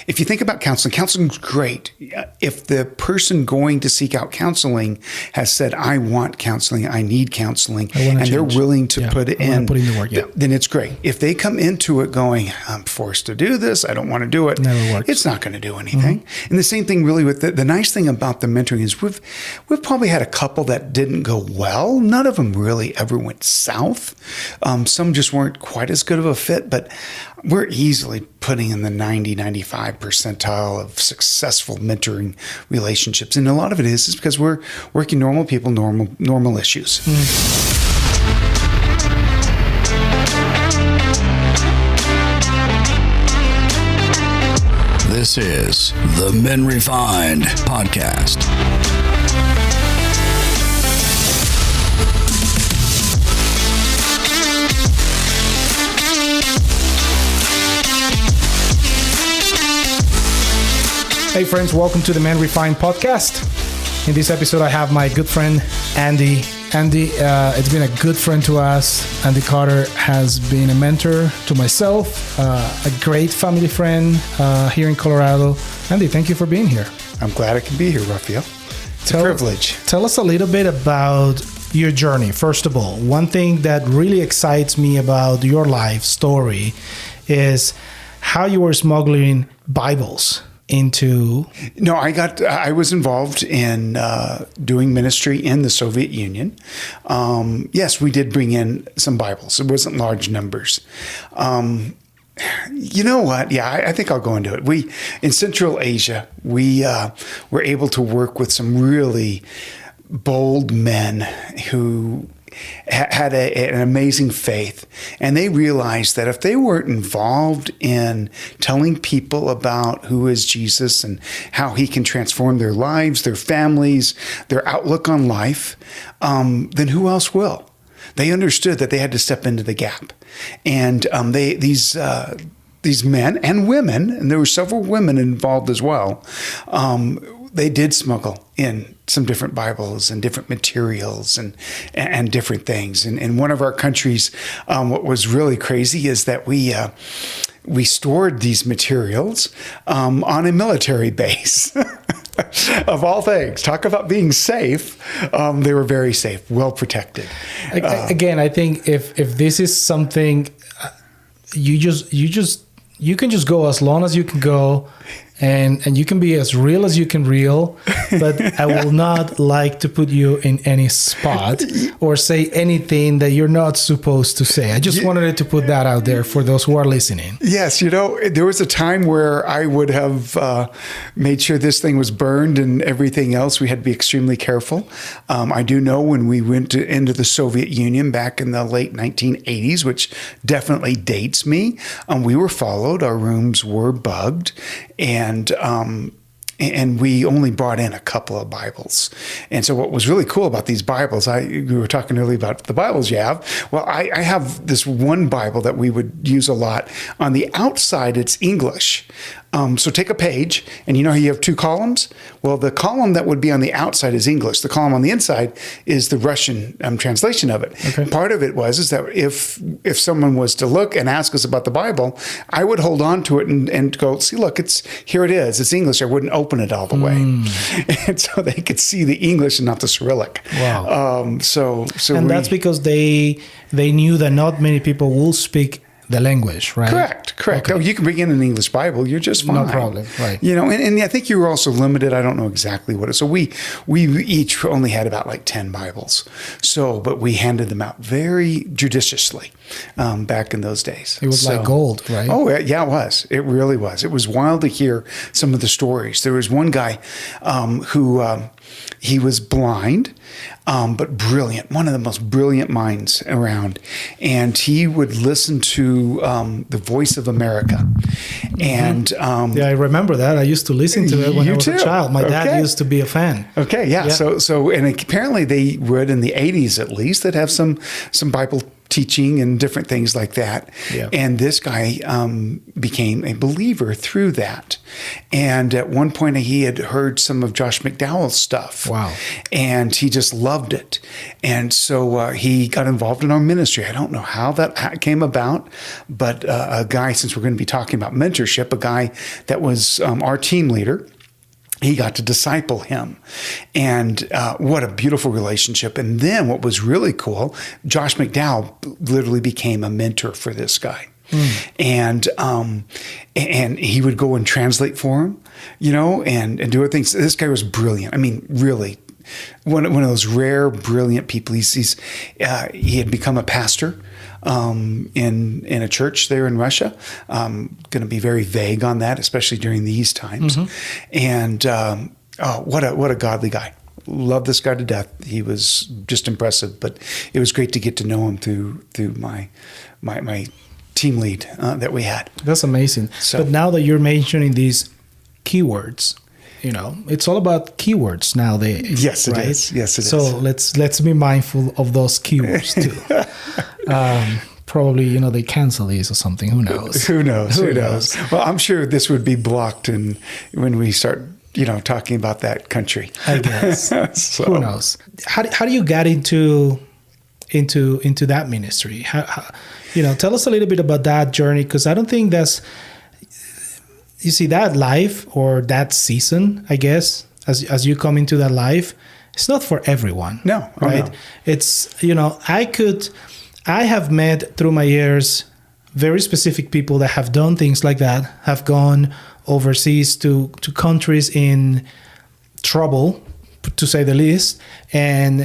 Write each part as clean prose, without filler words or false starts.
if you think about counseling's great. If the person going to seek out counseling has said, I want counseling, I need counseling, and they're willing to put in the work, then it's great. If they come into it going, I'm forced to do this, I don't want to do it, never works. It's not going to do anything. Mm-hmm. And the same thing really with the nice thing about the mentoring is we've probably had a couple that didn't go well. None of them really ever went south. Some just weren't quite as good of a fit, but we're easily putting in the 90, 95 percentile of successful mentoring relationships. And a lot of it is because we're working normal people, normal issues. This is the Men Refined podcast. Hey friends, welcome to the Men Refined podcast. In this episode, I have my good friend, Andy. Andy, it's been a good friend to us. Andy Carter has been a mentor to myself, a great family friend here in Colorado. Andy, thank you for being here. I'm glad I can be here, Rafael. It's a privilege. Tell us a little bit about your journey. First of all, one thing that really excites me about your life story is how you were smuggling Bibles into... No, I was involved in doing ministry in the Soviet Union. Yes, we did bring in some Bibles. It wasn't large numbers. You know what? Yeah, I think I'll go into it. In Central Asia, we were able to work with some really bold men who had an amazing faith, and they realized that if they weren't involved in telling people about who is Jesus and how he can transform their lives, their families, their outlook on life, then who else will? They understood that they had to step into the gap, and these men and women, and there were several women involved as well. They did smuggle in some different Bibles and different materials and different things. And in one of our countries, what was really crazy is that we stored these materials on a military base. Of all things, talk about being safe. They were very safe, well protected. Again, I think if this is something you can just go as long as you can go. And you can be as real as you can reel, but I will not like to put you in any spot or say anything that you're not supposed to say. I just wanted to put that out there for those who are listening. Yes, there was a time where I would have made sure this thing was burned and everything else. We had to be extremely careful. I do know when we went into the Soviet Union back in the late 1980s, which definitely dates me, we were followed. Our rooms were bugged. And we only brought in a couple of Bibles. And so what was really cool about these Bibles, we were talking earlier about the Bibles you have. Well, I have this one Bible that we would use a lot. On the outside, it's English. So take a page, and you know how you have two columns? Well, the column that would be on the outside is English. The column on the inside is the Russian translation of it. Okay. Part of it is that if someone was to look and ask us about the Bible, I would hold on to it and go, see, look, here it is. It's English. I wouldn't open it all the way. And so they could see the English and not the Cyrillic. Wow. And that's because they knew that not many people will speak the language, right? Correct. Okay. Oh, you can bring in an English Bible. You're just fine. No problem, right. And I think you were also limited. I don't know exactly what it is. So we each only had about like 10 Bibles. But we handed them out very judiciously back in those days. It was like gold, right? Oh, yeah, it was. It really was. It was wild to hear some of the stories. There was one guy who he was blind, but brilliant, one of the most brilliant minds around. And he would listen to the Voice of America. And I remember that. I used to listen to it when I was a child. My dad used to be a fan. Okay, yeah. So and apparently they would, in the 80s at least, that have some Bible teaching and different things like that. Yeah. And this guy became a believer through that. And at one point, he had heard some of Josh McDowell's stuff. Wow. And he just loved it. And so he got involved in our ministry. I don't know how that came about, but a guy, since we're going to be talking about mentorship, a guy that was our team leader, he got to disciple him. And what a beautiful relationship. And then what was really cool, Josh McDowell literally became a mentor for this guy. And he would go and translate for him, and do other things. This guy was brilliant. I mean, really, one of those rare, brilliant people. He had become a pastor in a church there in Russia. Going to be very vague on that, especially during these times. And what a godly guy. Love this guy to death. He was just impressive. But it was great to get to know him through my team lead that we had. That's amazing. But now that you're mentioning these keywords, it's all about keywords nowadays. Yes, it right? is. Yes, it is. So let's be mindful of those keywords too. Probably, they cancel these or something. Who knows? Who knows? Well, I'm sure this would be blocked when we start, talking about that country. I guess. So. Who knows? How do you get into that ministry? How tell us a little bit about that journey, because I don't think that's. You see, that life or that season, I guess, as you come into that life, it's not for everyone. No, right? No. It's, I have met through my years very specific people that have done things like that, have gone overseas to countries in trouble, to say the least, and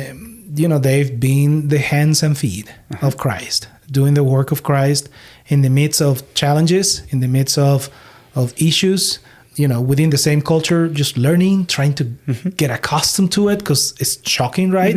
they've been the hands and feet of Christ, doing the work of Christ in the midst of challenges, in the midst of issues, within the same culture, just learning, trying to get accustomed to it, because it's shocking, right?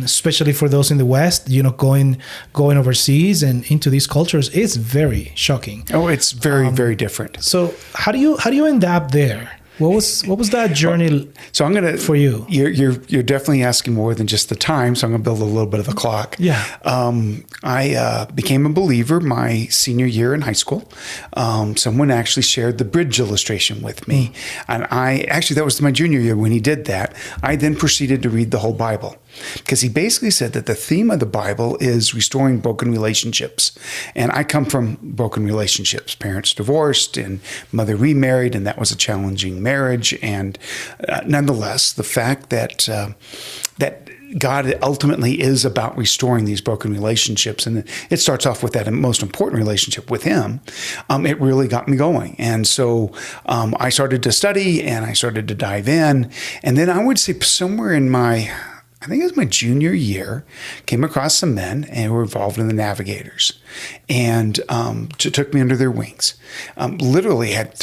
Especially for those in the West, going overseas and into these cultures, it's very shocking. Oh, it's very, very different. So how do you end up there? What was that journey? So I'm gonna for you. You're definitely asking more than just the time. So I'm gonna build a little bit of a clock. Yeah. I became a believer my senior year in high school. Someone actually shared the bridge illustration with me, and that was my junior year when he did that. I then proceeded to read the whole Bible, because he basically said that the theme of the Bible is restoring broken relationships. And I come from broken relationships, parents divorced and mother remarried, and that was a challenging marriage. And nonetheless, the fact that God ultimately is about restoring these broken relationships, and it starts off with that most important relationship with Him, it really got me going. And so I started to study and I started to dive in. And then I would say somewhere in I think it was my junior year, came across some men and were involved in the Navigators, and took me under their wings. Literally had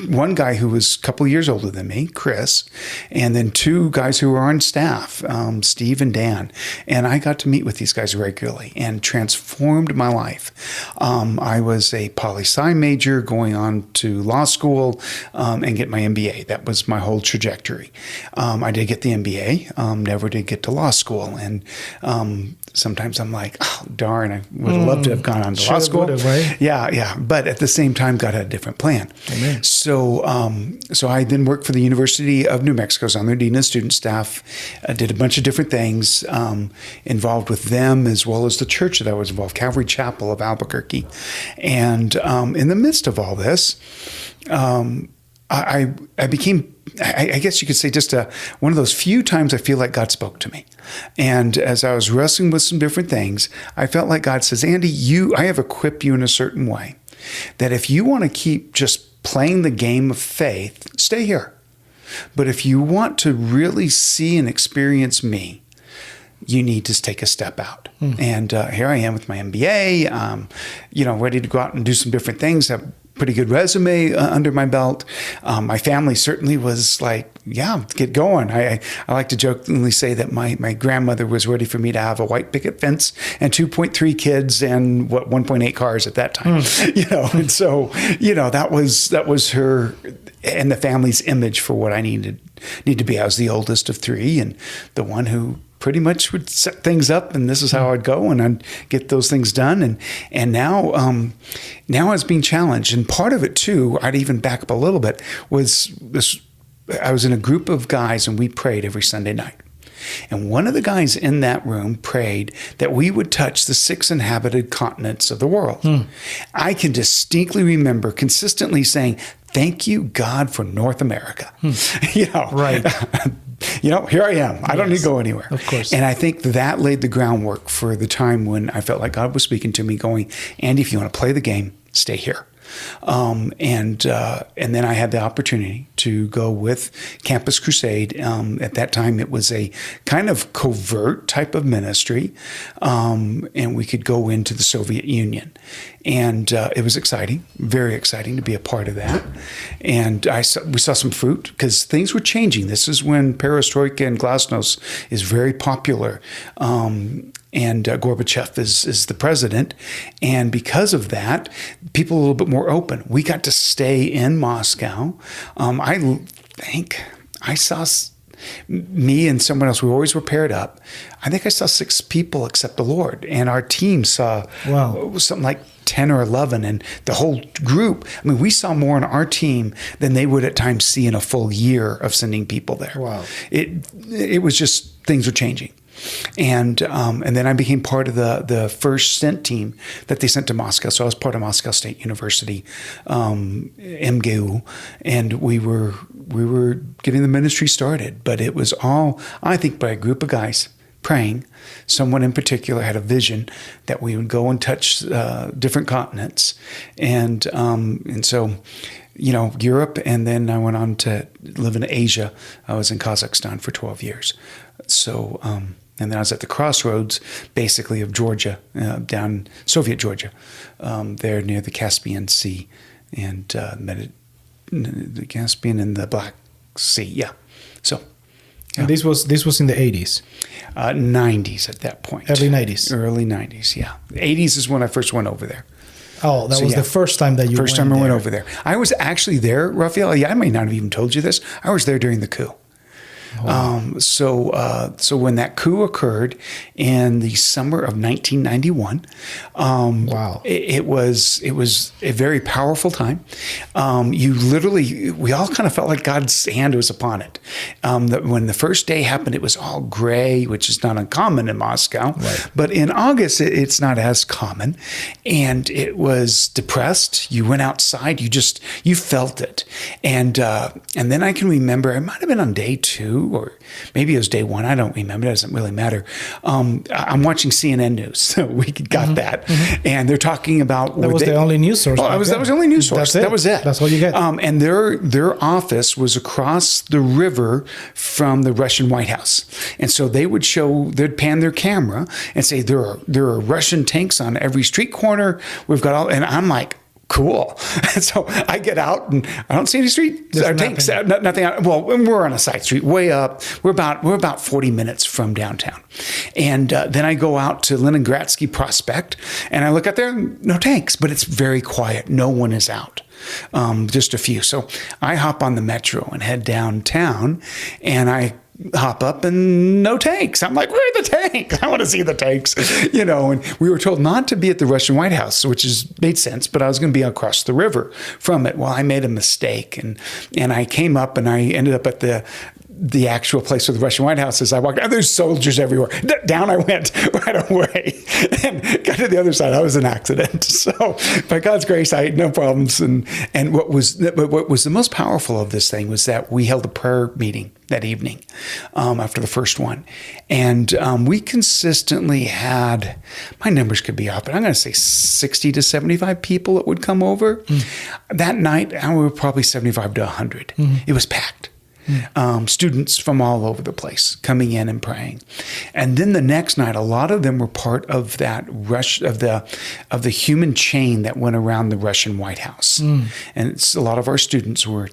one guy who was a couple years older than me, Chris, and then two guys who were on staff, Steve and Dan. And I got to meet with these guys regularly and transformed my life. I was a poli-sci major going on to law school and get my MBA. That was my whole trajectory. I did get the MBA, never did get to law school. And sometimes I'm like, oh, darn, I would have loved to have gone on to law school. Right? Yeah. But at the same time, God had a different plan. Amen. So I then worked for the University of New Mexico. I was on their dean of student staff. I did a bunch of different things involved with them, as well as the church that I was involved, Calvary Chapel of Albuquerque. And in the midst of all this, I became, I guess you could say, just one of those few times I feel like God spoke to me. And as I was wrestling with some different things, I felt like God says, Andy, I have equipped you in a certain way that if you want to keep just playing the game of faith, stay here. But if you want to really see and experience me, you need to take a step out. And here I am with my MBA, ready to go out and do some different things. Have pretty good resume under my belt. My family certainly was like, yeah, get going. I like to jokingly say that my grandmother was ready for me to have a white picket fence and 2.3 kids and 1.8 cars at that time. And so, that was her and the family's image for what I need to be. I was the oldest of three and the one who pretty much would set things up, and this is how I'd go, and I'd get those things done. And now I was being challenged, and part of it too, I'd even back up a little bit, was this. I was in a group of guys, and we prayed every Sunday night. And one of the guys in that room prayed that we would touch the 6 inhabited continents of the world. I can distinctly remember consistently saying, "Thank you, God, for North America." Right. Here I am. I don't need to go anywhere. Of course. And I think that laid the groundwork for the time when I felt like God was speaking to me, going, "Andy, if you want to play the game, stay here." And then I had the opportunity to go with Campus Crusade. At that time, it was a kind of covert type of ministry, and we could go into the Soviet Union. And it was exciting, very exciting to be a part of that. And we saw some fruit because things were changing. This is when perestroika and glasnost is very popular. And Gorbachev is the president. And because of that, people are a little bit more open. We got to stay in Moscow. I think I saw me and someone else. We always were paired up. I think I saw 6 people except the Lord. And our team saw something like 10 or 11. And the whole group, I mean, we saw more on our team than they would at times see in a full year of sending people there. Wow. It was just, things were changing. And then I became part of the first sent team that they sent to Moscow. So I was part of Moscow State University, MGU, and we were getting the ministry started. But it was all, I think, by a group of guys praying. Someone in particular had a vision that we would go and touch different continents, and so. Europe, and then I went on to live in Asia. I was in Kazakhstan for 12 years. So, and then I was at the crossroads, basically, of Georgia, down Soviet Georgia, there near the Caspian Sea and the Caspian and the Black Sea. Yeah. So. Yeah. And this was in the 80s? 90s at that point. Early 90s? Early 90s, yeah. 80s is when I first went over there. Oh, that was the first time that you First time I went over there. I was actually there, Rafael. Yeah, I may not have even told you this. I was there during the coup. Wow. So when that coup occurred in the summer of 1991, wow, it was a very powerful time. We all kind of felt like God's hand was upon it. That when the first day happened, it was all gray, which is not uncommon in Moscow. Right. But in August, it's not as common, and it was depressed. You went outside, you felt it, and then I can remember it might have been on day 2. Or maybe it was day 1. I don't remember. It doesn't really matter. I'm watching CNN news, so we got that. And they're talking about... That was the only news source. That was the only news source. That was it. That's all you get. And their office was across the river from the Russian White House. And so they'd pan their camera and say, there are Russian tanks on every street corner. We've got all... And I'm like, cool. And so I get out and I don't see any tanks. Nothing. Well, we're on a side street way up. We're about 40 minutes from downtown. And then I go out to Leningradsky Prospect and I look out there, no tanks, but it's very quiet. No one is out. Just a few. So I hop on the metro and head downtown, and I hop up and no tanks. I'm like, where are the tanks? I want to see the tanks, and we were told not to be at the Russian White House, which made sense, but I was going to be across the river from it. Well, I made a mistake, and I came up and I ended up at the actual place where the Russian White House is. I walked, and there's soldiers everywhere. Down I went right away and got to the other side. I was an accident. So by God's grace, I had no problems. And what was the most powerful of this thing was that we held a prayer meeting that evening after the first one. And we consistently had, my numbers could be up, but I'm going to say 60 to 75 people that would come over. That night, we were probably 75 to 100. It was packed. Students from all over the place coming in and praying. And then the next night, a lot of them were part of that rush of the human chain that went around the Russian White House. And a lot of our students were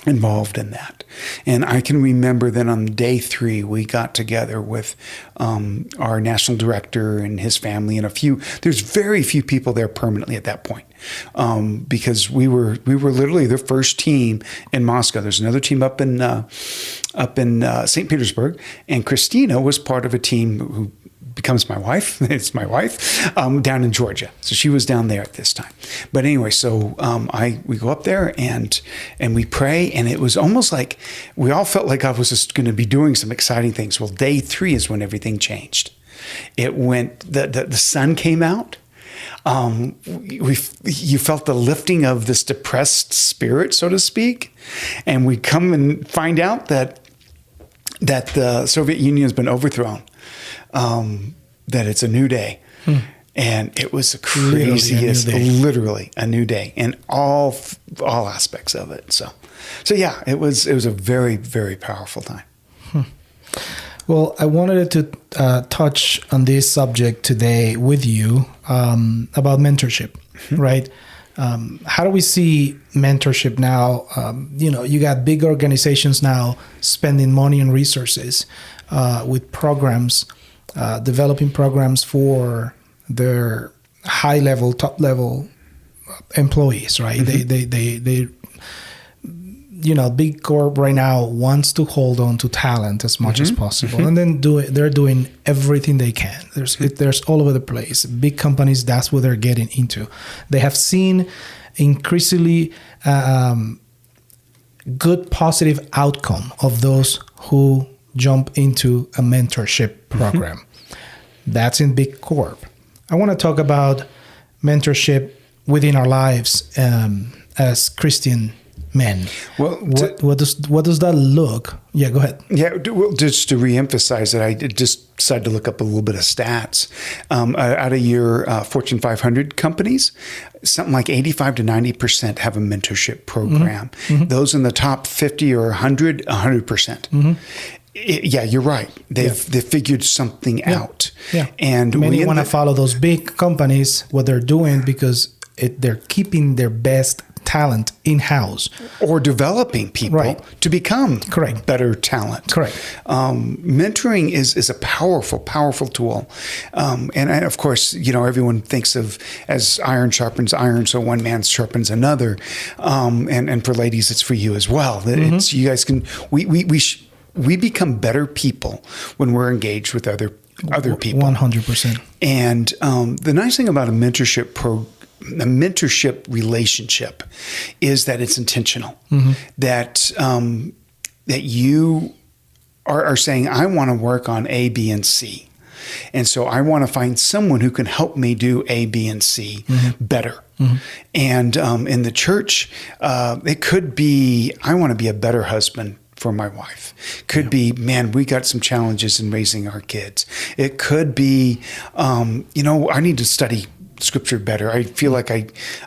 involved in that. And I can remember that on day 3, we got together with our national director and his family, and there's very few people there permanently at that point, because we were literally the first team in Moscow. There's another team up in St. Petersburg, and Christina was part of a team who becomes my wife. It's my wife, down in Georgia. So she was down there at this time. But anyway, so we go up there and we pray, and it was almost like we all felt like God was just going to be doing some exciting things. Well, day 3 is when everything changed. It went, the sun came out. You felt the lifting of this depressed spirit, so to speak, and we come and find out that the Soviet Union has been overthrown. That it's a new day. And it was the craziest, literally a new day in all aspects of it. So yeah, it was a very, very powerful time. Well, I wanted to touch on this subject today with you, about mentorship, right? How do we see mentorship now? You got big organizations now spending money and resources with programs, developing programs for their high-level, top-level employees, right? They big corp right now wants to hold on to talent as much as possible, and then they're doing everything they can. There's all over the place. Big companies, that's what they're getting into. They have seen increasingly good, positive outcome of those who jump into a mentorship program. That's in big corp. I want to talk about mentorship within our lives as Christian men. Well, what does that look? Yeah, go ahead. Yeah, well, just to reemphasize it, I just decided to look up a little bit of stats. Out of your Fortune 500 companies, something like 85 to 90% have a mentorship program. Those in the top 50 or 100, 100%. Yeah, you're right. They've figured something out. Yeah. And many want to follow those big companies, what they're doing, because they're keeping their best talent in-house. Or developing people to become better talent. Correct. Mentoring is a powerful, powerful tool. And of course, everyone thinks of as iron sharpens iron, so one man sharpens another. And for ladies, it's for you as well. It's, you guys can, we become better people when we're engaged with other people. 100%. And the nice thing about a mentorship relationship is that it's intentional. That you are saying, I want to work on A, B, and C. And so I want to find someone who can help me do A, B, and C better. And in the church, it could be, I want to be a better husband for my wife. Could be, man, we got some challenges in raising our kids. It could be, I need to study Scripture better. I feel like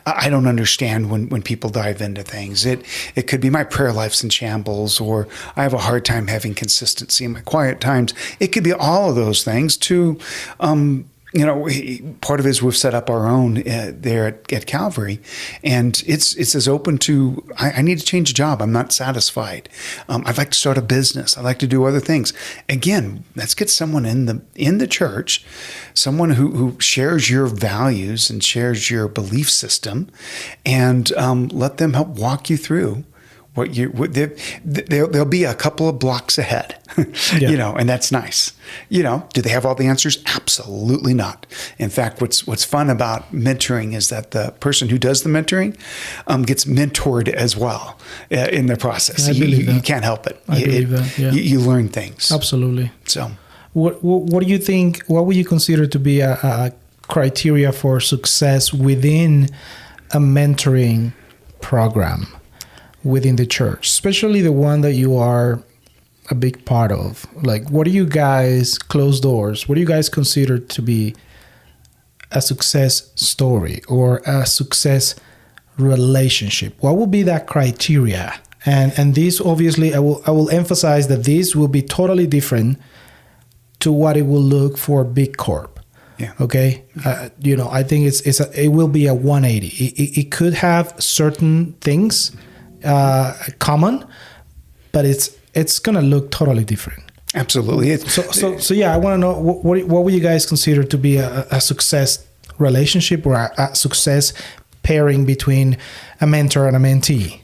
I don't understand when people dive into things. It could be my prayer life's in shambles, or I have a hard time having consistency in my quiet times. It could be all of those things to, part of it is we've set up our own there at Calvary, and it's as open to, I need to change a job. I'm not satisfied. I'd like to start a business. I'd like to do other things. Again, let's get someone in the church, someone who shares your values and shares your belief system, and let them help walk you through they'll be a couple of blocks ahead, and that's nice. Do they have all the answers? Absolutely not. In fact, what's fun about mentoring is that the person who does the mentoring gets mentored as well in the process. You can't help it. I believe that. Yeah. You learn things. Absolutely. So, what do you think? What would you consider to be a criteria for success within a mentoring program within the church, especially the one that you are a big part of? Like, what do you guys, closed doors, what do you guys consider to be a success story or a success relationship? What will be that criteria? And this, obviously, I will emphasize that this will be totally different to what it will look for big corp. Yeah. Okay. I think it will be a 180. It could have certain things common, but it's gonna look totally different. Absolutely. So yeah, I want to know what would you guys consider to be a success relationship or a success pairing between a mentor and a mentee?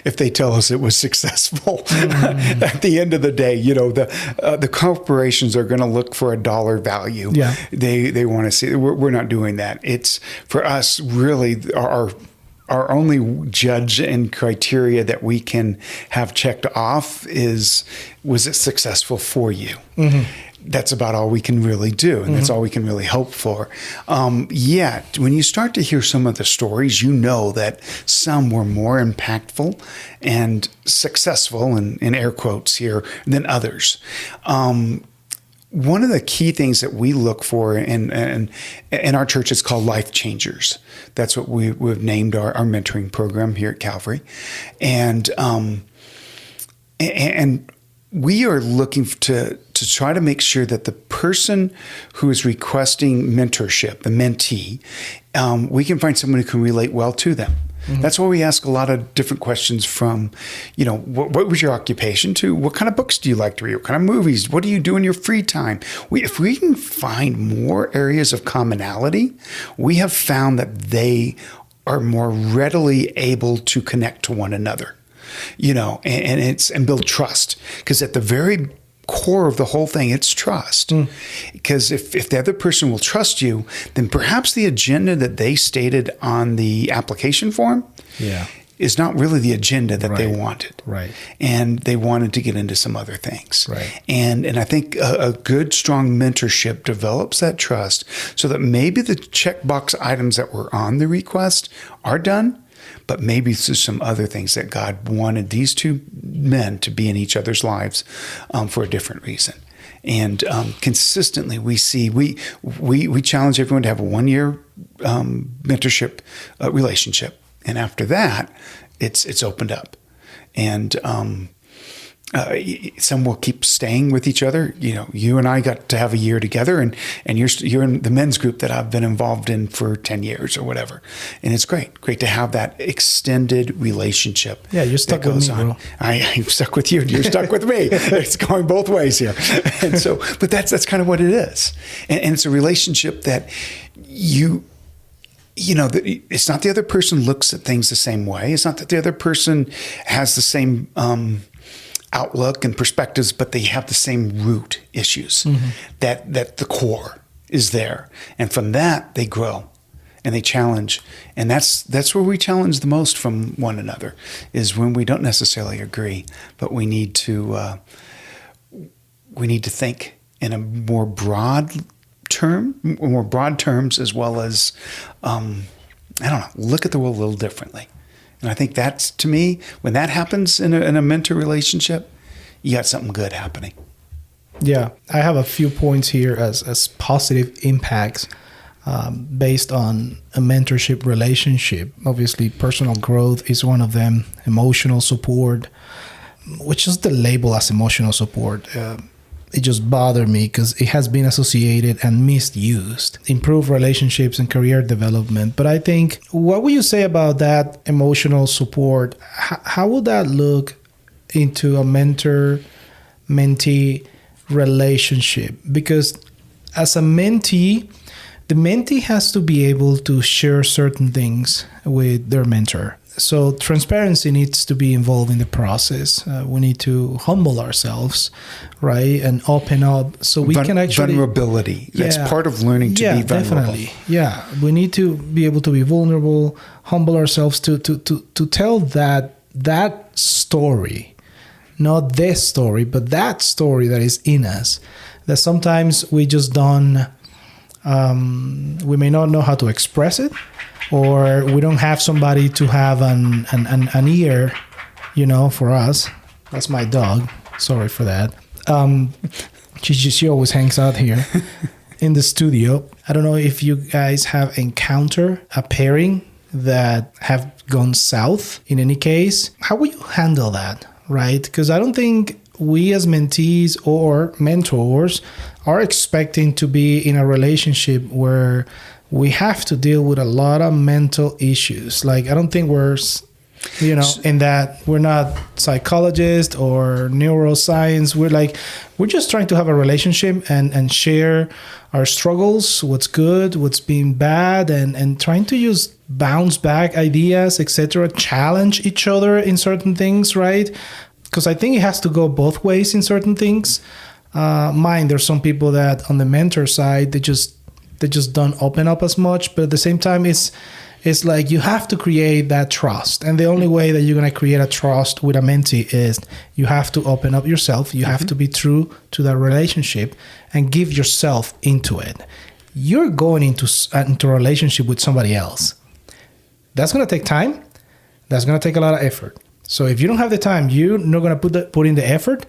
If they tell us it was successful, at the end of the day, the corporations are going to look for a dollar value. Yeah. They want to see. We're not doing that. It's for us really our only judge and criteria that we can have checked off was it successful for you? Mm-hmm. That's about all we can really do, and that's all we can really hope for. Yet, when you start to hear some of the stories, you know that some were more impactful and successful, in air quotes here, than others. One of the key things that we look for in our church is called Life Changers. That's what we've named our mentoring program here at Calvary, and we are looking to try to make sure that the person who is requesting mentorship, the mentee, we can find someone who can relate well to them. Mm-hmm. That's why we ask a lot of different questions from, what was your occupation, to what kind of books do you like to read? What kind of movies? What do you do in your free time? If we can find more areas of commonality, we have found that they are more readily able to connect to one another, and build trust. Because at the very core of the whole thing, it's trust. Because if the other person will trust you, then perhaps the agenda that they stated on the application form is not really the agenda that they wanted. Right. And they wanted to get into some other things. Right. And I think a good, strong mentorship develops that trust so that maybe the checkbox items that were on the request are done, but maybe through some other things that God wanted these two men to be in each other's lives for a different reason. And consistently, we see we challenge everyone to have a 1-year mentorship relationship, and after that, it's opened up, and some will keep staying with each other. You and I got to have a year together, and you're in the men's group that I've been involved in for 10 years or whatever. And it's great to have that extended relationship. Yeah, you're stuck with me, bro. I'm stuck with you. You're stuck with me. It's going both ways here. And so, but that's kind of what it is. And it's a relationship that it's not the other person looks at things the same way. It's not that the other person has the same outlook and perspectives, but they have the same root issues. That the core is there, and from that they grow and they challenge, and that's where we challenge the most from one another, is when we don't necessarily agree, but we need to think in a more broad terms, as well as look at the world a little differently. And I think that's, to me, when that happens in a mentor relationship, you got something good happening. Yeah, I have a few points here as positive impacts based on a mentorship relationship. Obviously, personal growth is one of them. Emotional support, which is the label as emotional support. It just bothered me because it has been associated and misused. Improve relationships and career development. But I think, what would you say about that emotional support? How would that look into a mentor-mentee relationship? Because as a mentee, the mentee has to be able to share certain things with their mentor. So transparency needs to be involved in the process. We need to humble ourselves, right, and open up so we can actually... Vulnerability. That's part of learning to be vulnerable. Definitely. Yeah, we need to be able to be vulnerable, humble ourselves to tell that story, not this story, but that story that is in us, that sometimes we just don't... we may not know how to express it, or we don't have somebody to have an ear, for us. That's my dog. Sorry for that. She always hangs out here in the studio. I don't know if you guys have encountered a pairing that have gone south. In any case, how will you handle that, right? Because I don't think we as mentees or mentors are expecting to be in a relationship where we have to deal with a lot of mental issues. Like, I don't think we're in that we're not psychologists or neuroscience. We're just trying to have a relationship and share our struggles, what's good, what's been bad, and trying to use bounce back ideas, etc. Challenge each other in certain things, right? Because I think it has to go both ways in certain things. There's some people that on the mentor side, they just don't open up as much, but at the same time, it's like you have to create that trust. And the only way that you're going to create a trust with a mentee is you have to open up yourself. You have to be true to that relationship and give yourself into it. You're going into a relationship with somebody else. That's going to take time. That's going to take a lot of effort. So if you don't have the time, you're not going to put in the effort.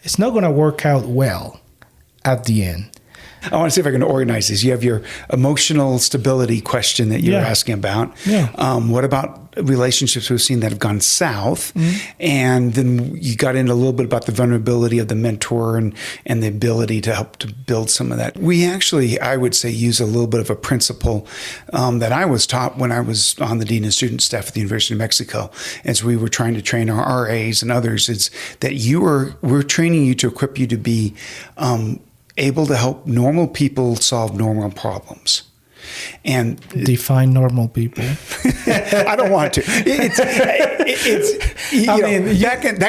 It's not going to work out well at the end. I want to see if I can organize this. You have your emotional stability question that you're asking about. Yeah. What about relationships we've seen that have gone south? And then you got into a little bit about the vulnerability of the mentor and the ability to help to build some of that. We actually, I would say, use a little bit of a principle that I was taught when I was on the Dean of Student Staff at the University of Mexico, as we were trying to train our RAs and others, is that we're training you to equip you to be able to help normal people solve normal problems. And define normal people. I don't want to. Back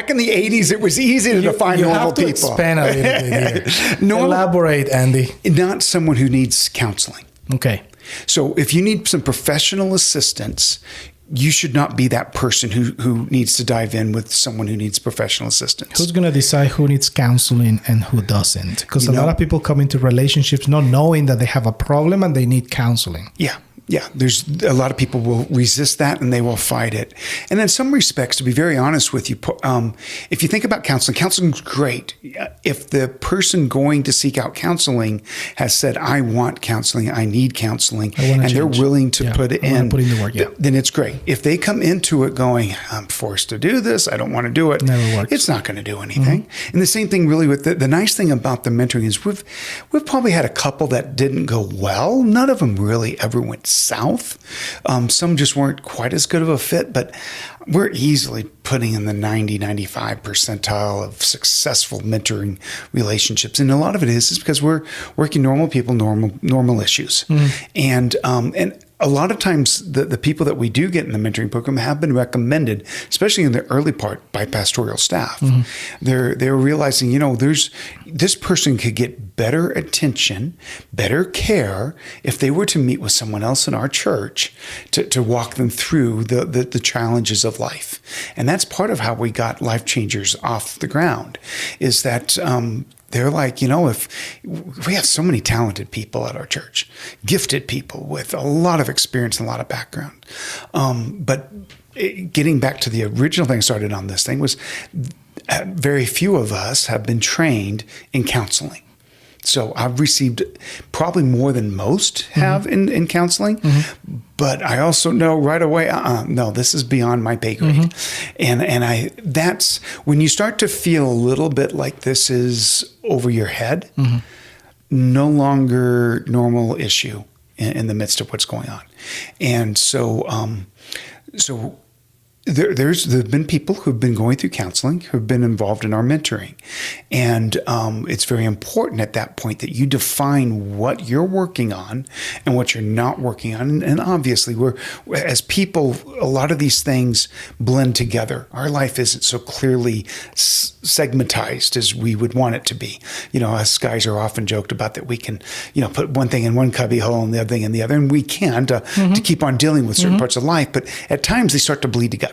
in the 80s, it was easy to define normal people. Expand a little bit here. Elaborate, Andy. Not someone who needs counseling. Okay. So if you need some professional assistance, you should not be that person who needs to dive in with someone who needs professional assistance. Who's going to decide who needs counseling and who doesn't? Because a lot of people come into relationships not knowing that they have a problem and they need counseling. Yeah. Yeah, there's a lot of people will resist that and they will fight it. And in some respects, to be very honest with you, if you think about counseling's great. If the person going to seek out counseling has said, I want counseling, I need counseling, and they're willing to put it in, the work, then it's great. If they come into it going, I'm forced to do this, I don't want to do it, never works. It's not going to do anything. And the same thing really with the nice thing about the mentoring is we've probably had a couple that didn't go well. None of them really ever went south. Some just weren't quite as good of a fit, but we're easily putting in the 90-95 percentile of successful mentoring relationships. And a lot of it is because we're working normal people, normal issues. And a lot of times the people that we do get in the mentoring program have been recommended, especially in the early part, by pastoral staff. They're realizing, this person could get better attention, better care if they were to meet with someone else in our church to walk them through the challenges of life. And that's part of how we got Life Changers off the ground, is that they're like, if we have so many talented people at our church, gifted people with a lot of experience and a lot of background. But getting back to the original thing I started on this thing was very few of us have been trained in counseling. So I've received probably more than most have in counseling, but I also know right away, no, this is beyond my pay grade. And that's when you start to feel a little bit like this is over your head, no longer normal issue in the midst of what's going on. And so there've been people who've been going through counseling, who've been involved in our mentoring. And it's very important at that point that you define what you're working on and what you're not working on. And obviously, as people, a lot of these things blend together. Our life isn't so clearly segmentized as we would want it to be. Us guys are often joked about that we can, put one thing in one cubby hole and the other thing in the other. And we can to keep on dealing with certain parts of life. But at times, they start to bleed together.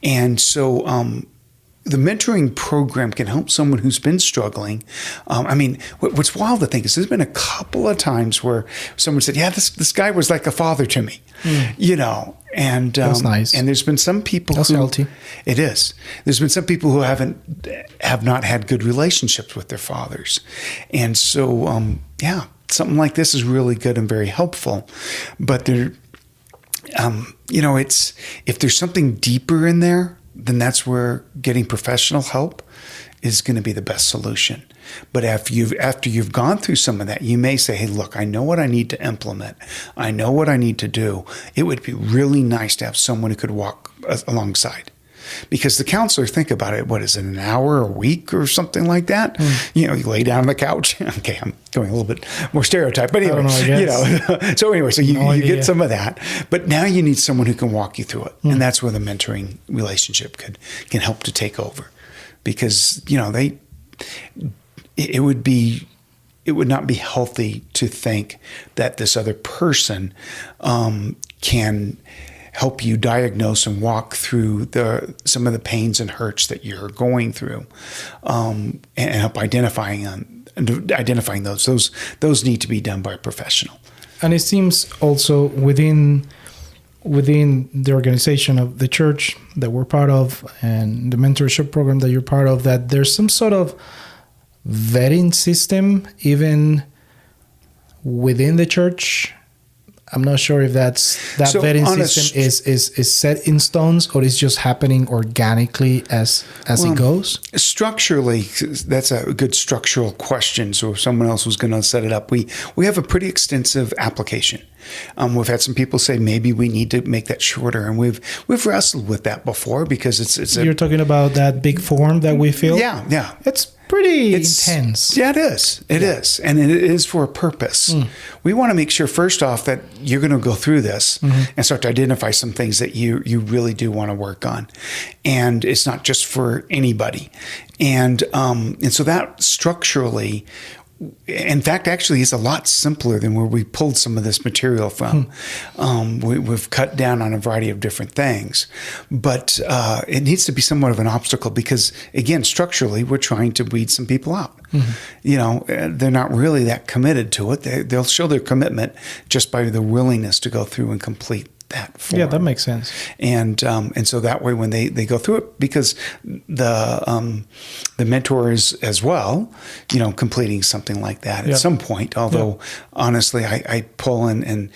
And so the mentoring program can help someone who's been struggling. What's wild to think is there's been a couple of times where someone said, this guy was like a father to me, and that's nice. And there's been some people healthy. It is. There's been some people who have not had good relationships with their fathers. And so, something like this is really good and very helpful, but it's if there's something deeper in there then that's where getting professional help is going to be the best solution. But after you've gone through some of that, you may say, hey, look, I know what I need to implement. I know what I need to do. It would be really nice to have someone who could walk alongside. Because the counselor, think about it, what is it, an hour a week or something like that? You know, you lay down on the couch. Okay, I'm going a little bit more stereotype, but anyway, so you get some of that. But now you need someone who can walk you through it. And that's where the mentoring relationship can help to take over. Because, you know, it would not be healthy to think that this other person can help you diagnose and walk through some of the pains and hurts that you're going through, and help identifying those. Those need to be done by a professional. And it seems also within the organization of the church that we're part of and the mentorship program that you're part of, that there's some sort of vetting system even within the church. I'm not sure if that vetting system is set in stones or is just happening organically as it goes. Structurally, that's a good structural question. So if someone else was going to set it up, we have a pretty extensive application. We've had some people say maybe we need to make that shorter, and we've wrestled with that before because it's. You're talking about that big form that we fill? Yeah. It's pretty intense. Yeah, it is. It is. And it is for a purpose. We want to make sure, first off, that you're going to go through this and start to identify some things that you really do want to work on. And it's not just for anybody. And so that structurally, in fact, actually is a lot simpler than where we pulled some of this material from. We've cut down on a variety of different things, but it needs to be somewhat of an obstacle because, again, structurally, we're trying to weed some people out. You know, they're not really that committed to it. They'll show their commitment just by the willingness to go through and complete that form. Yeah, that makes sense. And so that way, when they go through it, because the mentor is as well, you know, completing something like that at some point. Although honestly, I pull in and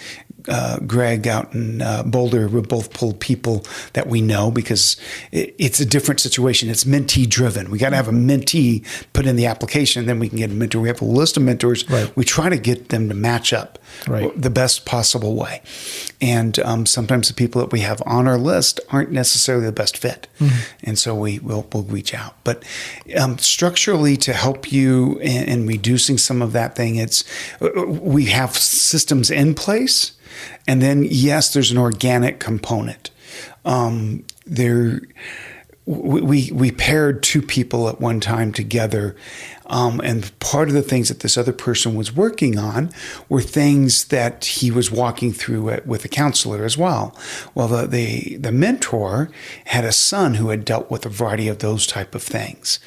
Greg out in Boulder, we both pull people that we know because it's a different situation. It's mentee driven. We got to have a mentee put in the application, then we can get a mentor. We have a list of mentors. Right. We try to get them to match up the best possible way. And sometimes the people that we have on our list aren't necessarily the best fit. And so we'll reach out. But structurally, to help you in reducing some of that thing, we have systems in place. And then, yes, there's an organic component. We paired two people at one time together. And part of the things that this other person was working on were things that he was walking through with a counselor as well. Well, the mentor had a son who had dealt with a variety of those type of things.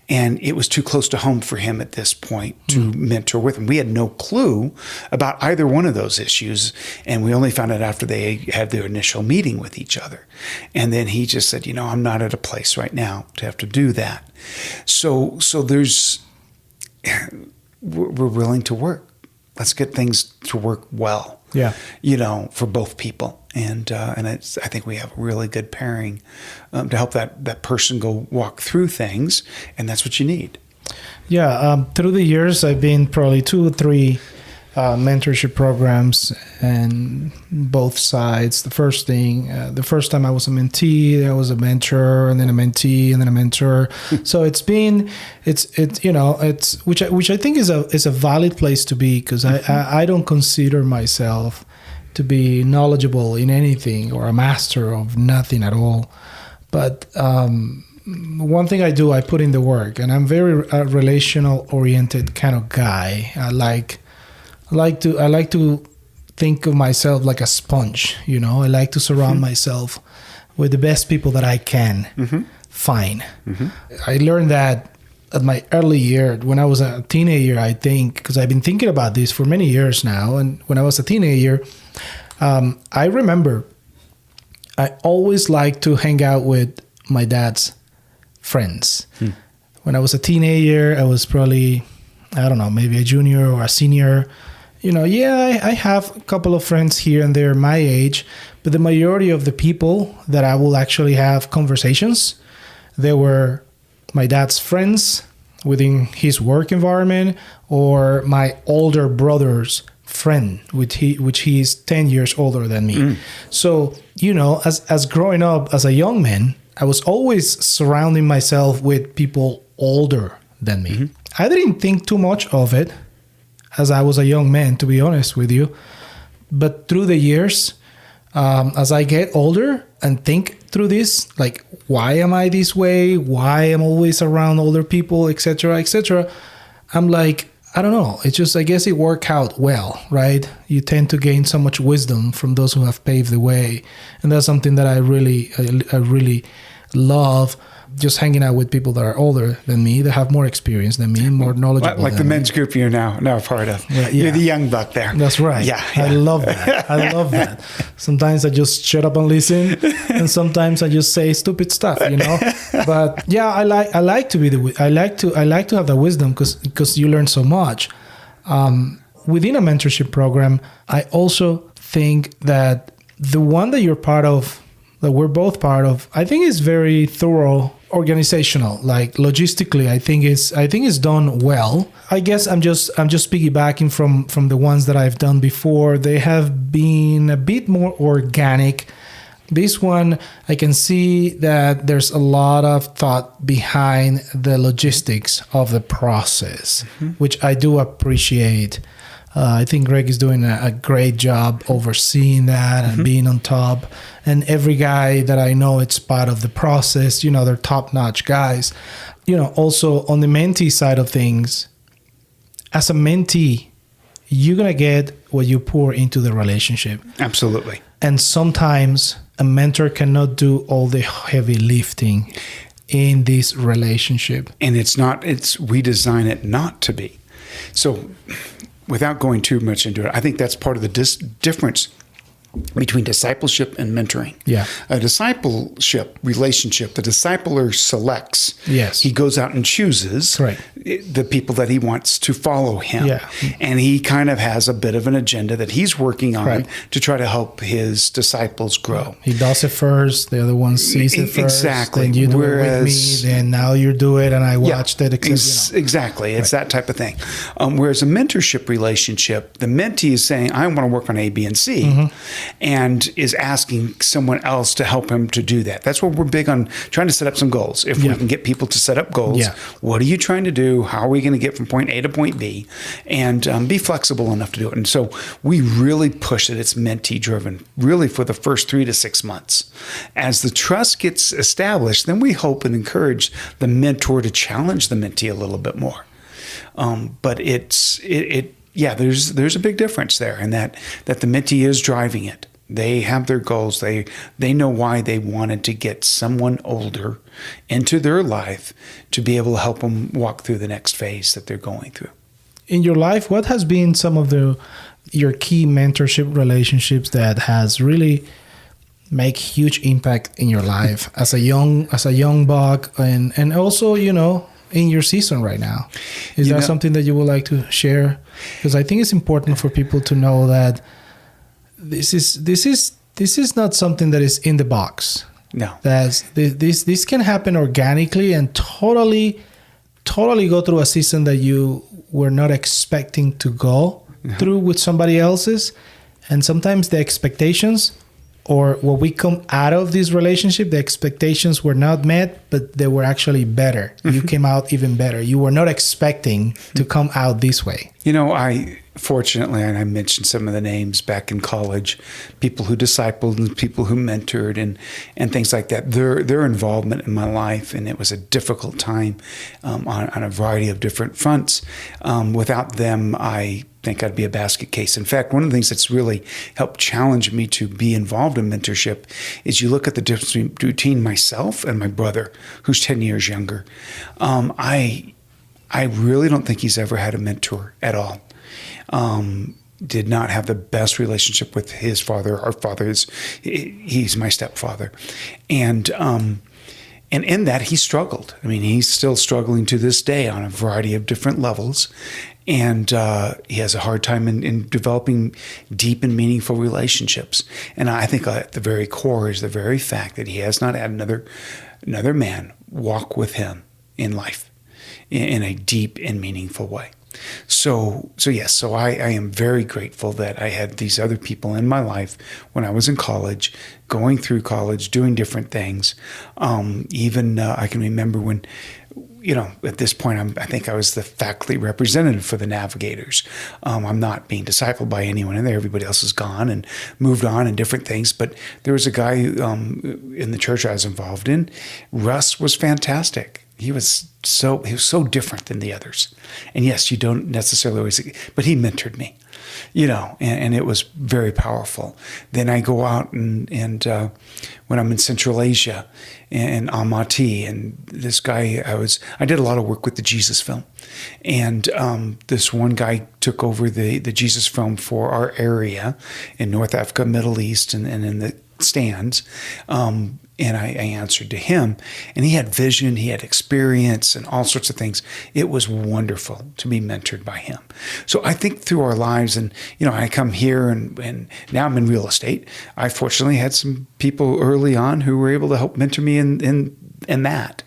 And it was too close to home for him at this point to mentor with him. We had no clue about either one of those issues. And we only found out after they had their initial meeting with each other. And then he just said, you know, I'm not at a place right now to have to do that. So we're willing to work. Let's get things to work well. Yeah. You know, for both people. And I think we have a really good pairing to help that person go walk through things, and that's what you need. Yeah, through the years, I've been probably 2 or 3 mentorship programs, and both sides. The first time I was a mentee, I was a mentor, and then a mentee, and then a mentor. So it's which I think is a valid place to be, because I don't consider myself to be knowledgeable in anything or a master of nothing at all. But one thing I do, I put in the work, and I'm very relational oriented kind of guy. I like to think of myself like a sponge, you know. I like to surround myself with the best people that I can find. I learned that at my early year, when I was a teenager, I think, because I've been thinking about this for many years now. And when I was a teenager, I remember I always liked to hang out with my dad's friends. When I was a teenager, I was probably, I don't know, maybe a junior or a senior I have a couple of friends here and there my age, but the majority of the people that I will actually have conversations, they were my dad's friends within his work environment, or my older brother's friend, which he is 10 years older than me. So, as growing up as a young man, I was always surrounding myself with people older than me. I didn't think too much of it as I was a young man, to be honest with you. But through the years, as I get older and think through this, like, why am I this way? Why am I always around older people, etc., etc.? I'm like, I don't know. It's just, I guess it worked out well, right? You tend to gain so much wisdom from those who have paved the way. And that's something that I really love, just hanging out with people that are older than me, that have more experience than me, more knowledgeable like the men's group you're now a part of. Yeah. You're the young buck there. That's right. Yeah. I love that. I love that. Sometimes I just shut up and listen, and sometimes I just say stupid stuff, But yeah, I like to have the wisdom because you learn so much. Within a mentorship program, I also think that the one that you're part of, that we're both part of, I think is very thorough, organizational, like logistically. I think it's done well. I guess I'm just piggybacking from the ones that I've done before. They have been a bit more organic. This one, I can see that there's a lot of thought behind the logistics of the process, which I do appreciate. I think Greg is doing a great job overseeing that and being on top. And every guy that I know, it's part of the process. They're top-notch guys. Also on the mentee side of things, as a mentee, you're going to get what you pour into the relationship. Absolutely. And sometimes a mentor cannot do all the heavy lifting in this relationship. And we design it not to be. So without going too much into it, I think that's part of the difference between discipleship and mentoring. Yeah. A discipleship relationship, the discipler selects. Yes. He goes out and chooses the people that he wants to follow him. Yeah. And he kind of has a bit of an agenda that he's working on to try to help his disciples grow. He does it first. The other one sees it first. Exactly. Then you do it with me. Then now you do it and I watched it. Exactly. It's that type of thing. Whereas a mentorship relationship, the mentee is saying, I want to work on A, B, and C. And is asking someone else to help him to do that. That's what we're big on, trying to set up some goals. If we can get people to set up goals, what are you trying to do? How are we going to get from point A to point B? And be flexible enough to do it. And so we really push that it's mentee driven, really for the first 3 to 6 months. As the trust gets established, then we hope and encourage the mentor to challenge the mentee a little bit more. But there's a big difference there in that the mentee is driving it. They have their goals. They know why they wanted to get someone older into their life to be able to help them walk through the next phase that they're going through. In your life, what has been some of your key mentorship relationships that has really make huge impact in your life as a young buck and also, in your season right now? Is there something that you would like to share? Because I think it's important for people to know that this is not something that is in the box. No. This can happen organically and totally go through a season that you were not expecting to go through with somebody else's. And sometimes the expectations or what we come out of this relationship, the expectations were not met, but they were actually better. You came out even better. You were not expecting to come out this way. Fortunately, and I mentioned some of the names back in college, people who discipled and people who mentored and things like that, their involvement in my life, and it was a difficult time on a variety of different fronts. Without them, I think I'd be a basket case. In fact, one of the things that's really helped challenge me to be involved in mentorship is you look at the difference between myself and my brother, who's 10 years younger. I really don't think he's ever had a mentor at all. Did not have the best relationship with his father. Our father he's my stepfather. And And in that, he struggled. I mean, he's still struggling to this day on a variety of different levels. And he has a hard time in developing deep and meaningful relationships. And I think at the very core is the very fact that he has not had another man walk with him in life in a deep and meaningful way. So yes, so I am very grateful that I had these other people in my life when I was in college, going through college, doing different things. I can remember when, at this point, I think I was the faculty representative for the Navigators. I'm not being discipled by anyone in there. Everybody else is gone and moved on and different things. But there was a guy in the church I was involved in. Russ was fantastic. He was so different than the others. And yes, you don't necessarily always, but he mentored me, and it was very powerful. Then I go out and when I'm in Central Asia and Almaty, and this guy, I did a lot of work with the Jesus Film. And this one guy took over the Jesus Film for our area in North Africa, Middle East, and in the stands. And I answered to him, and he had vision, he had experience, and all sorts of things. It was wonderful to be mentored by him. So I think through our lives, and I come here, and now I'm in real estate. I fortunately had some people early on who were able to help mentor me in that.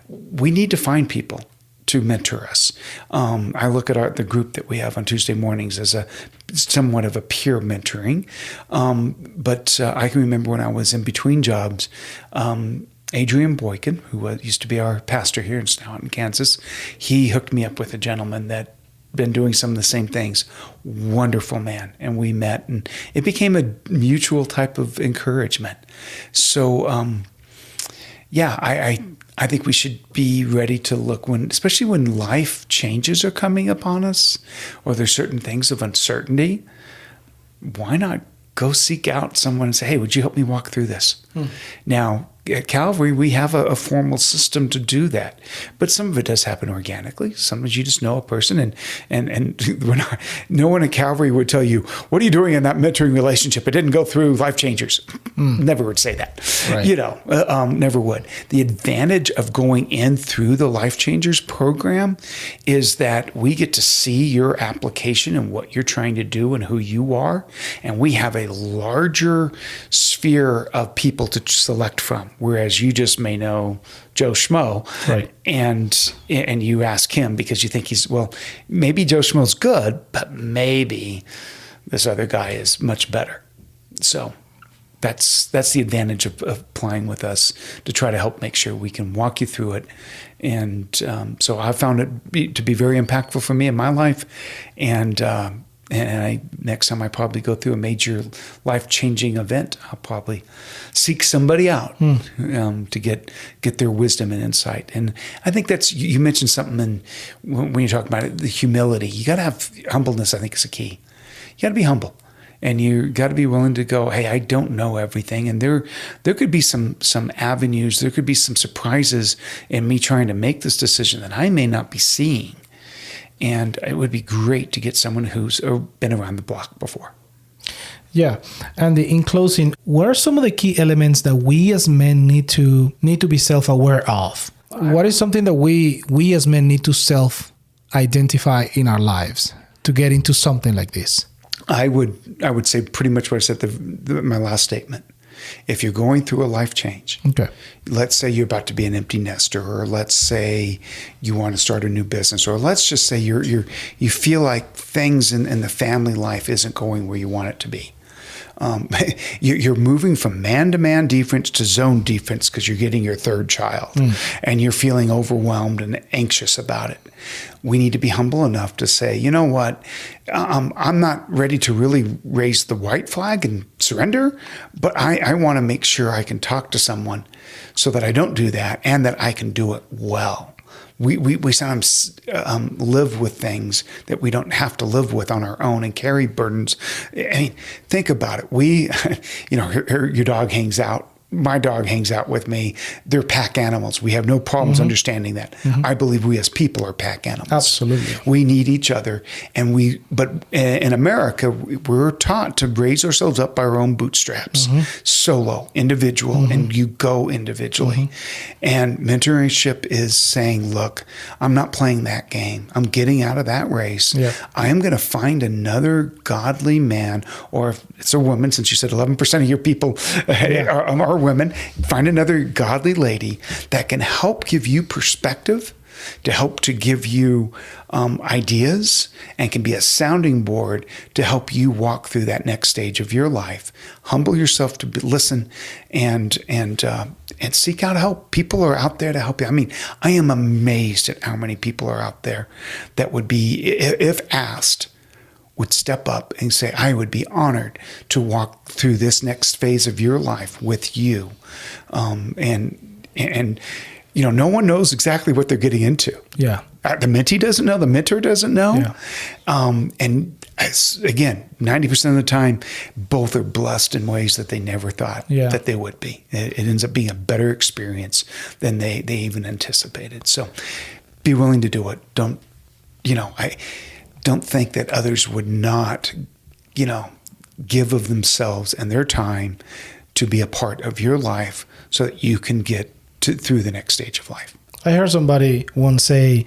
We need to find people to mentor us. I look at the group that we have on Tuesday mornings as somewhat of a peer mentoring. But I can remember when I was in between jobs, Adrian Boykin, who used to be our pastor here in Kansas, he hooked me up with a gentleman that been doing some of the same things. Wonderful man. And we met, and it became a mutual type of encouragement. So, I think we should be ready to look especially when life changes are coming upon us, or there's certain things of uncertainty. Why not go seek out someone and say, hey, would you help me walk through this? Now, at Calvary, we have a formal system to do that, but some of it does happen organically. Sometimes you just know a person, and no one at Calvary would tell you, what are you doing in that mentoring relationship? It didn't go through Life Changers. Never would say that. Right. Never would. The advantage of going in through the Life Changers program is that we get to see your application and what you're trying to do and who you are, and we have a larger sphere of people to select from. Whereas you just may know Joe Schmo, right? And you ask him because you think maybe Joe Schmo's good, but maybe this other guy is much better. So that's the advantage of applying with us, to try to help make sure we can walk you through it. And so I found it to be very impactful for me in my life. And next time I probably go through a major life-changing event, I'll probably seek somebody out to get their wisdom and insight. And I think you mentioned something when you talk about it, the humility. You got to have humbleness. I think is a key. You got to be humble, and you got to be willing to go, hey, I don't know everything, and there could be some avenues. There could be some surprises in me trying to make this decision that I may not be seeing. And it would be great to get someone who's been around the block before. Yeah. And in closing, what are some of the key elements that we as men need to be self-aware of? What is something that we as men need to self-identify in our lives to get into something like this? I would say pretty much what I said my last statement. If you're going through a life change, okay, let's say you're about to be an empty nester, or let's say you want to start a new business, or let's just say you feel like things in the family life isn't going where you want it to be. You're moving from man-to-man defense to zone defense because you're getting your third child, and you're feeling overwhelmed and anxious about it. We need to be humble enough to say, you know what, I'm not ready to really raise the white flag and surrender, but I want to make sure I can talk to someone so that I don't do that and that I can do it well. We sometimes live with things that we don't have to live with on our own and carry burdens. I mean, think about it. Your dog hangs out my dog hangs out with me. They're pack animals. We have no problems understanding that. I believe we as people are pack animals. Absolutely. We need each other. But in America, we're taught to raise ourselves up by our own bootstraps, solo, individual, and you go individually. And mentorship is saying, look, I'm not playing that game. I'm getting out of that race. Yeah. I am going to find another godly man, or if it's a woman, since you said 11% of your people are women, find another godly lady that can help give you perspective, to help to give you ideas, and can be a sounding board to help you walk through that next stage of your life. Humble yourself to listen and seek out help. People are out there to help you. I mean, I am amazed at how many people are out there that would be, if asked, would step up and say, I would be honored to walk through this next phase of your life with you. And no one knows exactly what they're getting into. Yeah. The mentee doesn't know. The mentor doesn't know. Yeah. And again, 90% of the time, both are blessed in ways that they never thought that they would be. It ends up being a better experience than they even anticipated. So be willing to do it. I don't think that others would not, give of themselves and their time to be a part of your life so that you can get through the next stage of life. I heard somebody once say,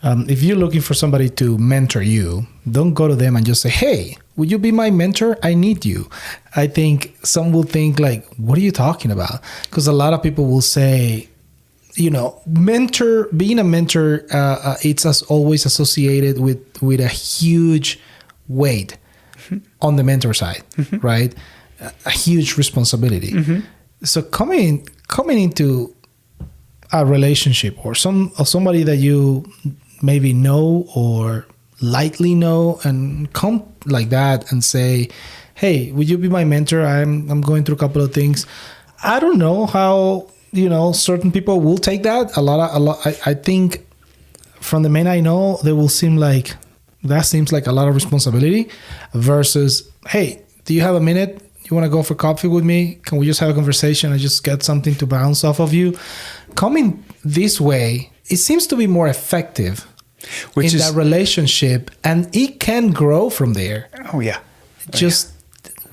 if you're looking for somebody to mentor you, don't go to them and just say, hey, would you be my mentor? I need you. I think some will think like, what are you talking about? Because a lot of people will say, being a mentor, it's always associated with a huge weight on the mentor side, right? A huge responsibility. So coming into a relationship or somebody that you maybe know or lightly know, and come like that and say, hey, would you be my mentor? I'm going through a couple of things. I don't know how certain people will take that. I think from the men I know, they will seem like that seems like a lot of responsibility versus, hey, do you have a minute? You want to go for coffee with me? Can we just have a conversation and just get something to bounce off of you? Coming this way, it seems to be more effective that relationship, and it can grow from there. Oh, yeah.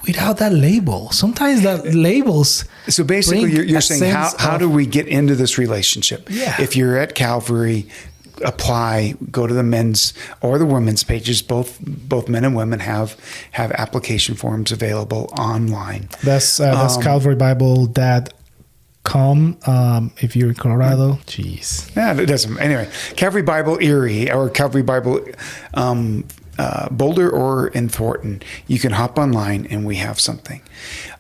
Without that label. Sometimes that labels. So basically, you're saying, how do we get into this relationship? Yeah. If you're at Calvary, apply, go to the men's or the women's pages. Both men and women have application forms available online. That's CalvaryBible.com. If you're in Colorado. Jeez. Yeah, it doesn't. Anyway, Calvary Bible Erie or Calvary Bible Boulder or in Thornton, you can hop online and we have something.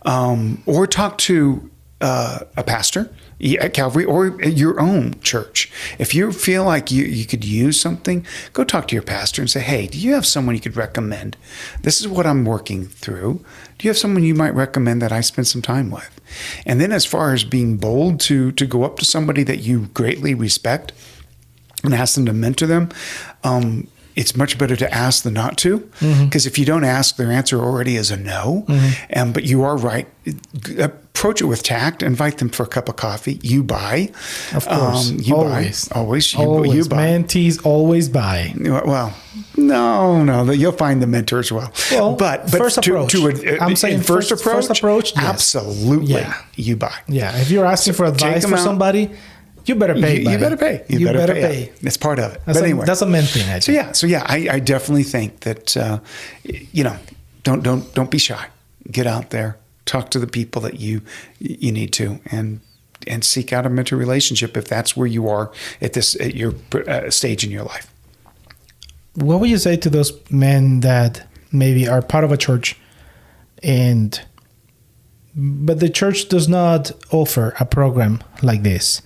Or talk to a pastor at Calvary or at your own church. If you feel like you could use something, go talk to your pastor and say, hey, do you have someone you could recommend? This is what I'm working through. Do you have someone you might recommend that I spend some time with? And then as far as being bold to go up to somebody that you greatly respect and ask them to mentor them, it's much better to ask than not to, because if you don't ask, their answer already is a no. But you are right. Approach it with tact. Invite them for a cup of coffee. You buy. Of course. Always. You buy. Mentees always buy. Well, no. You'll find the mentor as well. But first approach. I'm saying first approach. Yes. Absolutely. Yeah. You buy. Yeah. If you're asking for advice for somebody, you better pay. You better pay. You better pay. It's part of it. That's a men thing. I think. So I definitely think that don't be shy. Get out there, talk to the people that you need to, and seek out a mentor relationship if that's where you are at your stage in your life. What would you say to those men that maybe are part of a church, but the church does not offer a program like this?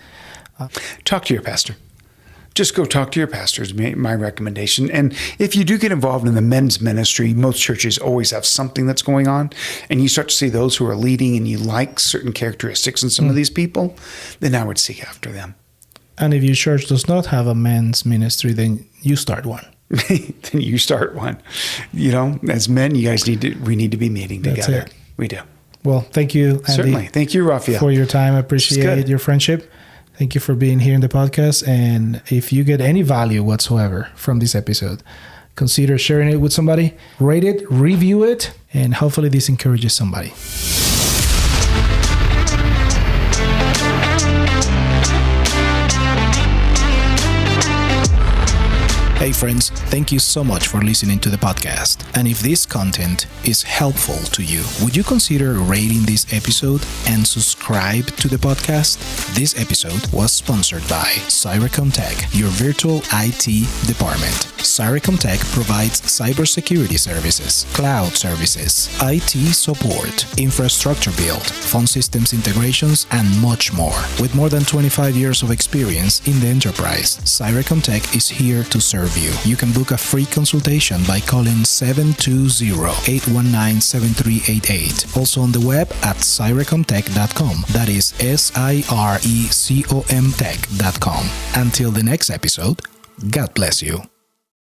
Talk to your pastor. Just go talk to your pastor is my recommendation. And if you do get involved in the men's ministry, most churches always have something that's going on, and you start to see those who are leading and you like certain characteristics in some of these people, then I would seek after them. And if your church does not have a men's ministry, then you start one. Then you start one. As men, we need to be meeting together. That's it. We do. Well, thank you, Andy. Certainly. Thank you, Rafael. For your time. I appreciate your friendship. Thank you for being here in the podcast. And if you get any value whatsoever from this episode, consider sharing it with somebody, rate it, review it, and hopefully this encourages somebody. Hey friends, thank you so much for listening to the podcast. And if this content is helpful to you, would you consider rating this episode and subscribe to the podcast? This episode was sponsored by Cyricom Tech, your virtual IT department. Cyricom Tech provides cybersecurity services, cloud services, IT support, infrastructure build, phone systems integrations, and much more. With more than 25 years of experience in the enterprise, Cyricom Tech is here to serve you. You can book a free consultation by calling 720-819-7388. Also on the web at cyricomtech.com. That is SIRECOM tech.com. Until the next episode, God bless you.